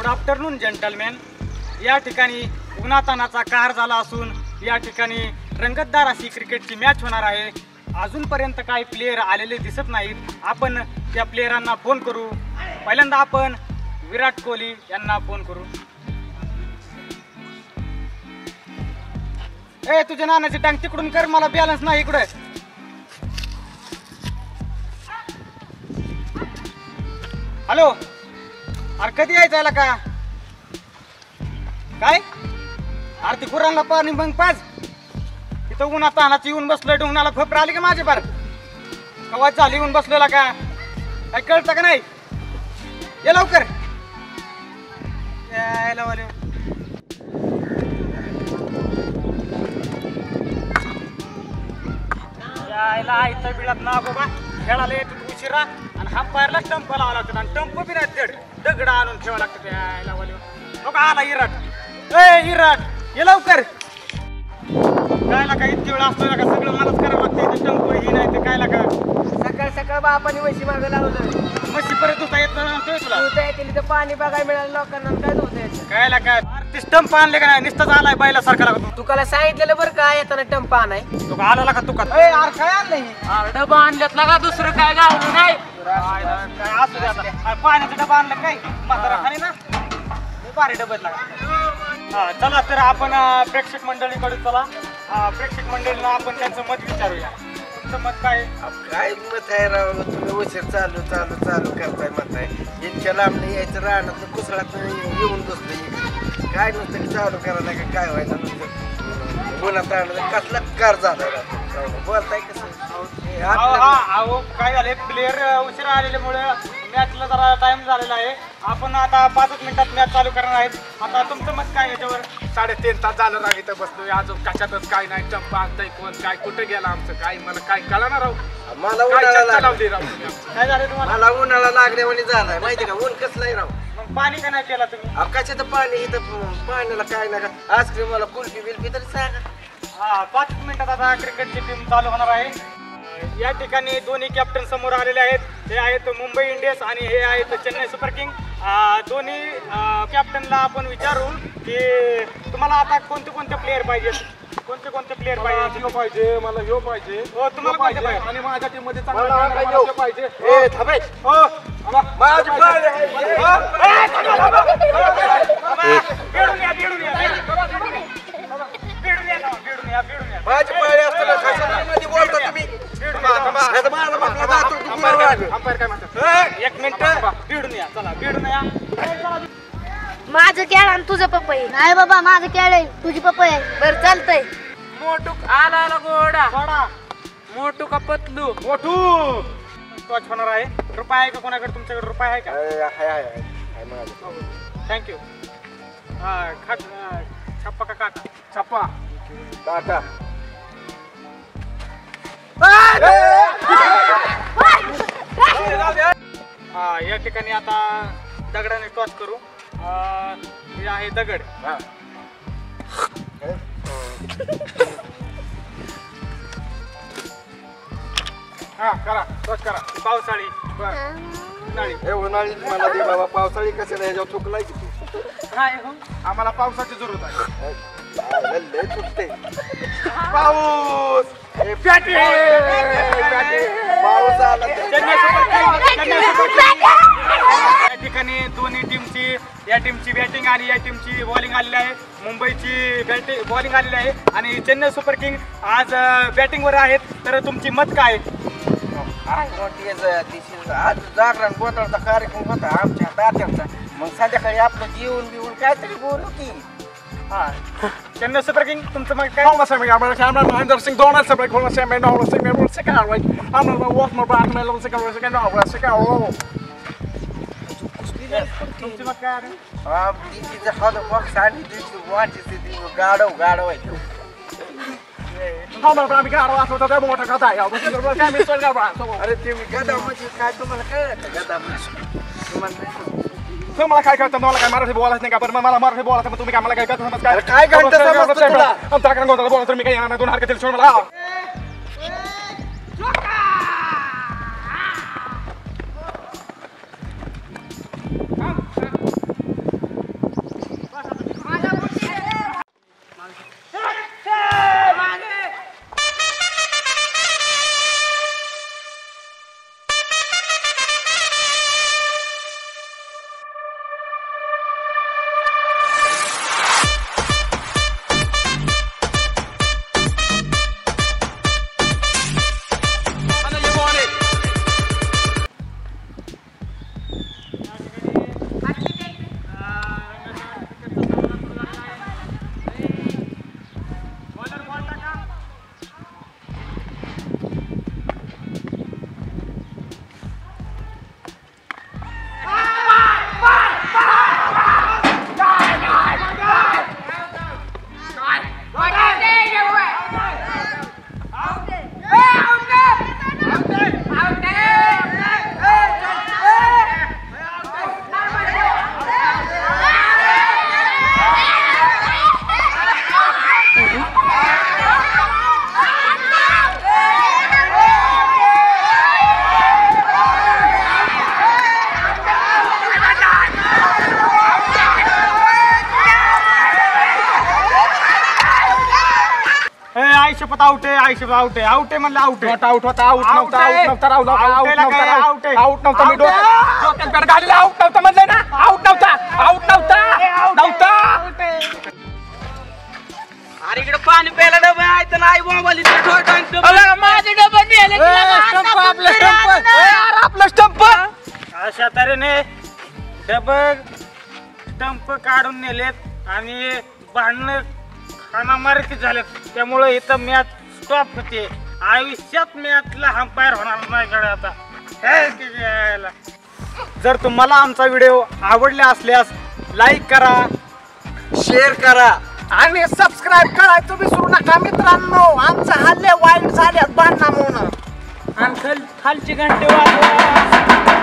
Good afternoon gentleman. या ठिकाणी उन्हातानाचा car झाला असून या ठिकाणी रंगतदार अशी क्रिकेटची मॅच होणार आहे. अजूनपर्यंत काही प्लेयर आलेले दिसत नाहीत. आपण त्या प्लेयरांना फोन करू. पहिल्यांदा आपण विराट कोहली यांना फोन करू. ए तुझ्या नानाची टांग तिकडून कर, मला बॅलन्स नाही इकडे. हॅलो, अरे कधी यायचं का काय? अरे ती गुरांना पाणी मग पाच. इथं उन्हात तानाची येऊन बसलोय, डोंगणाला फपर आली का माझे बार कवाच झाली येऊन बसलेला का काय कळतं का नाही? ये लवकर. यायला वाले यायला इथं बिळात ना बाबा खेळायला येतो उशिरा आणि अंपायरला टंप लावा लागतात आणि टंप बी नाही तेड दगड आणून ठेवा लागतं. यायला वाले बघ आला इराट. ए इराट ये लवकर. काय लागा इतकी वेळ असतोय का? सगळं मलाच करावं लागतं. इथं टंप ही नाही तर काय लागा सकाळ सकाळ बापाने म्हशी मागं लावलं. मशी परत धुता येत नव्हतं तुला. धुता येते तर पाणी बघायला मिळालं लोकांना, काय धुता येतं? काय लागा ते स्टंप आणले का नाही? नुसताच आलाय बायला सारखा लागतो. तुकाला सांगितलेलं बरं का येताना टंप आणाय. तू का आला का? तू का काय आणलं? डबा आणल्यात लागा, दुसरं काय गावलं नाही. काय असू दे आता. पाण्याचा डबा आणला काय म्हातारा खाली ना भारी डबत लागा. चला तर आपण प्रेक्षक मंडळीकडे चला. प्रेक्षक मंडळीला आपण त्यांचं मत विचारूया. तुमचं मत काय? काय मत आहे राव? तुम्ही उशीर चालू चालू चालू करताय म्हणताय. इतक्या लांब यायचं राहणार कुसळात येऊन बसलं. काय नुसतं चालू करायला का काय व्हायला नुसतं उन्हात आणलं कसला कार झाला बोलताय कसं? अहो काय झाले, प्लेयर उशिरा आलेल्यामुळे मॅचला जरा टाइम झालेला आहे. आपण आता 5 मिनिटात मॅच चालू करणार आहेत. आता तुमचं मत काय याच्यावर? 3.5 तास झालं राव इथं बसलोय. अजून कशातच काय नाही. चंपा आणताय कोण काय कुठे गेला आमचं काय मला काय कळणार राव. मला काय उन्हाळा चर्चा लावली लागला. राव. काय झालं तुम्हाला? मला उन्हाळा लागल्यावानी झालाय माहिती का? ऊन कसलंय राव. मग पाणी का नाही केला तुम्ही? कशाचं पाणी इथं पाण्याला काय नाही का? आईस्क्रीम मला कुल्फी बिल्फी तरी सांगा. 5 मिनिटात आता क्रिकेटची टीम चालू होणार आहे. या ठिकाणी दोन्ही कॅप्टन समोर आलेले आहेत. हे आहेत मुंबई इंडियन्स आणि हे आहेत चेन्नई सुपर किंग. दोन्ही कॅप्टनला आपण विचारू की तुम्हाला आता कोणते कोणते प्लेयर पाहिजेत? कोणते प्लेयर पाहिजे? ह्यो पाहिजे मला, ह्यो पाहिजे, हो तुम्हाला पाहिजे आणि माझ्या टीम मध्ये मला चांगला काय खेळणारा पाहिजे. ए थांबे. हो माझी पाळी आहे. माझी पाळी असताना कशामध्ये बोलता तुम्ही? नाही तर मला म्हटलं जातो तू कुणावर. अंपायर काय म्हणतात? 1 मिनिट भिडून या. चला भिडून या. माझं केळ आणि तुझं पपई. नाही बाबा माझं केळ आहे, तुझी पपई आहे. बरं चालतंय. मोठूक आला घोडा, सोडा मोठू का पतलू. मोठू टॉच होणार आहे. रुपये आहे का कोणाकडे? तुमच्याकडे रुपये आहे का? आहे माझं. थँक्यू. छप्पा का काटा? छप्पा टाटा. या ठिकाणी आता दगडाने टॉच करू. हे आहे दगड. हा करा टच करा. पावसाळी उन्हाळी. हे उन्हाळी मला दे बाबा. पावसाळी कशाला ह्याच्यावर चुकलाय की तू? आम्हाला पावसाची जरूरत आहे. लय चुकते. पाऊस पाऊस आला चेन्नई सुपर किंग. या ठिकाणी दोन्ही टीमची, या टीमची बॅटिंग आणि या टीमची बॉलिंग आलेली आहे. मुंबईची बॉलिंग आलेली आहे आणि चेन्नई सुपर किंग आज बॅटिंगवर आहेत. तर तुमची मत काय? आज जागरण गोंधळाचा कार्यक्रम होता आमच्या दात्यांचा. मग संध्याकाळी आपलं जेवण बिवून काहीतरी बोलू की. चेन्नई सुपर किंग तुमचं मत काय? Hola, Sammy. I'm Mehender Singh Donald. Sammy, hola, Sammy. Hola, Sammy. Hola, second right. I'm gonna walk my back. I'm gonna second row. तुमची मत काय आहे? This is how the box and this is what is it? गाडव आहे. Hola, Sammy. Got off with the water. Got that. This is the Sammy. So got right. अरे तुम्ही गदा म्हणजे काय तुम्हाला कळलं? गदा म्हणजे तुम्हाला मला काय कळतं? मला काय मराठी बोलायचं नाही का? पण मला मराठी बोलायचं. मग तुम्ही काय मला काय कळतं? समज काय? काय घंटा समजतं तुला? आमच्या कडे गोंधळ बोलतो मी काय येणार नाही. 2 हरकत सोड मला. आयुष्यपत आउट आहे आयुष्यपत आउट आहे आउट आहे म्हणलं आउट आहे आउट होता आउट नव्हता आउट नव्हता राहुल Out आहे ना काय? Out आहे. आउट नव्हता मी डोक्यात गाडीला आउट नव्हता म्हणलंय ना आउट नव्हता अरे इकडे पाणी प्यायला डबा आहे तर नाही मोबाईल माझे डबा नेले आपलं स्टंप अशा तऱ्हेने स्टंप काढून नेलेत आणि भांडणं खानामारकी झालेत त्यामुळे इथं मॅच स्टॉप होते आयुष्यात मॅचला अंपायर होणार नाही कडे आता हे किती यायला. जर तुम्हाला आमचा व्हिडिओ आवडला असल्यास लाईक करा शेअर करा आणि सबस्क्राईब करायचं विसरू नका मित्रांनो आमचं हल्ले वाईट झाल्यात भांडणामुळं आणि खालची घंटे वाजवा